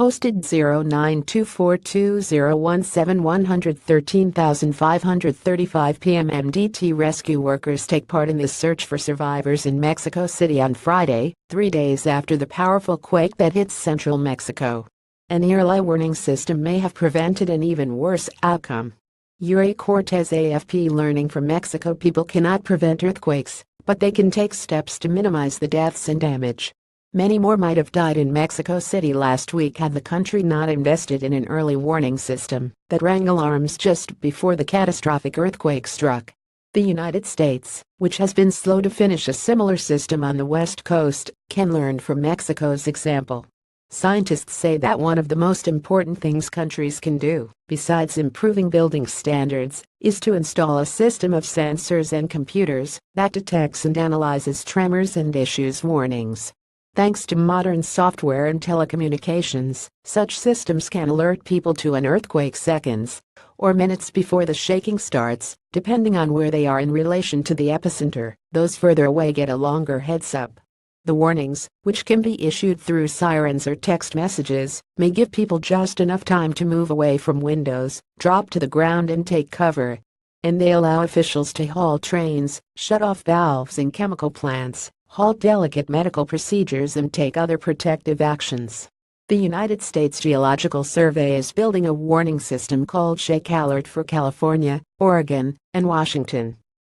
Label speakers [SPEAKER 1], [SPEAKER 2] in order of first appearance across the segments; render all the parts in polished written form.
[SPEAKER 1] Posted 09242017 PM MDT Rescue workers take part in the search for survivors in Mexico City on Friday, 3 days after the powerful quake that hit central Mexico. An early warning system may have prevented an even worse outcome. Yuri Cortez, AFP. Learning from Mexico, people cannot prevent earthquakes, but they can take steps to minimize the deaths and damage. Many more might have died in Mexico City last week had the country not invested in an early warning system that rang alarms just before the catastrophic earthquake struck. The United States, which has been slow to finish a similar system on the West Coast, can learn from Mexico's example. Scientists say that one of the most important things countries can do, besides improving building standards, is to install a system of sensors and computers that detects and analyzes tremors and issues warnings. Thanks to modern software and telecommunications, such systems can alert people to an earthquake seconds or minutes before the shaking starts, depending on where they are in relation to the epicenter. Those further away get a longer heads-up. The warnings, which can be issued through sirens or text messages, may give people just enough time to move away from windows, drop to the ground and take cover. And they allow officials to halt trains, shut off valves in chemical plants, halt delicate medical procedures and take other protective actions. The United States Geological Survey is building a warning system called Shake Alert for California, Oregon, and Washington.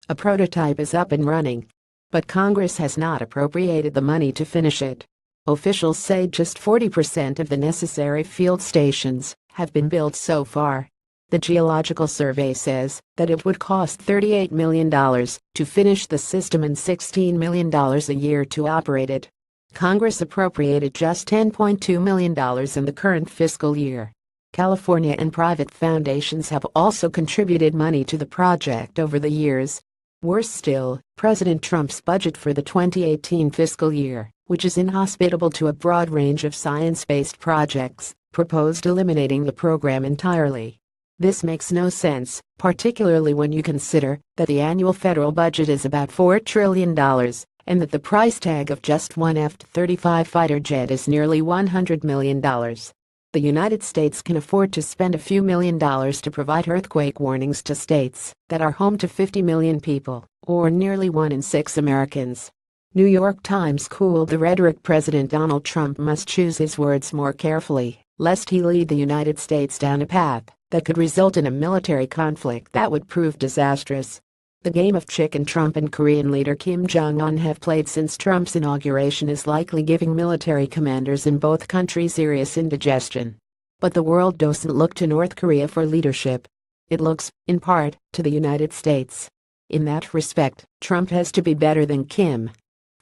[SPEAKER 1] A prototype is up and running, but Congress has not appropriated the money to finish it. Officials say just 40% of the necessary field stations have been built so far. The Geological Survey says that it would cost $38 million to finish the system and $16 million a year to operate it. Congress appropriated just $10.2 million in the current fiscal year. California and private foundations have also contributed money to the project over the years. Worse still, President Trump's budget for the 2018 fiscal year, which is inhospitable to a broad range of science-based projects, proposed eliminating the program entirely. This makes no sense, particularly when you consider that the annual federal budget is about $4 trillion, and that the price tag of just one F-35 fighter jet is nearly $100 million. The United States can afford to spend a few $1,000,000 to provide earthquake warnings to states that are home to 50 million people, or nearly 1 in 6 Americans. New York Times cooled the rhetoric. President Donald Trump must choose his words more carefully, lest he lead the United States down a path that could result in a military conflict that would prove disastrous. The game of chicken Trump and Korean leader Kim Jong-un have played since Trump's inauguration is likely giving military commanders in both countries serious indigestion. But the world doesn't look to North Korea for leadership. It looks, in part, to the United States. In that respect, Trump has to be better than Kim.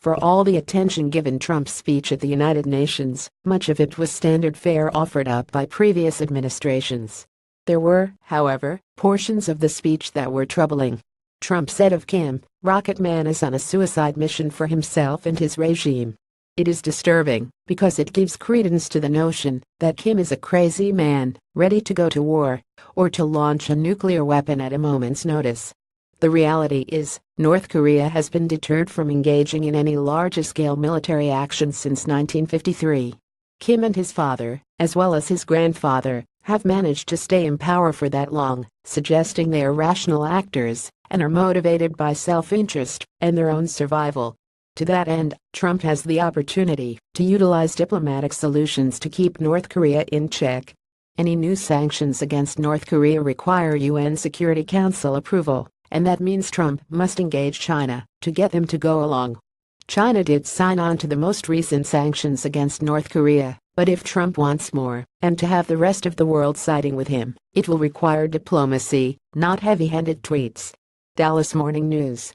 [SPEAKER 1] For all the attention given Trump's speech at the United Nations, much of it was standard fare offered up by previous administrations. There were, however, portions of the speech that were troubling. Trump said of Kim, "Rocket Man is on a suicide mission for himself and his regime." It is disturbing because it gives credence to the notion that Kim is a crazy man, ready to go to war, or to launch a nuclear weapon at a moment's notice. The reality is, North Korea has been deterred from engaging in any large-scale military action since 1953. Kim and his father, as well as his grandfather, have managed to stay in power for that long, suggesting they are rational actors and are motivated by self-interest and their own survival. To that end, Trump has the opportunity to utilize diplomatic solutions to keep North Korea in check. Any new sanctions against North Korea require UN Security Council approval, and that means Trump must engage China to get them to go along. China did sign on to the most recent sanctions against North Korea, but if Trump wants more, and to have the rest of the world siding with him, it will require diplomacy, not heavy-handed tweets. Dallas Morning News.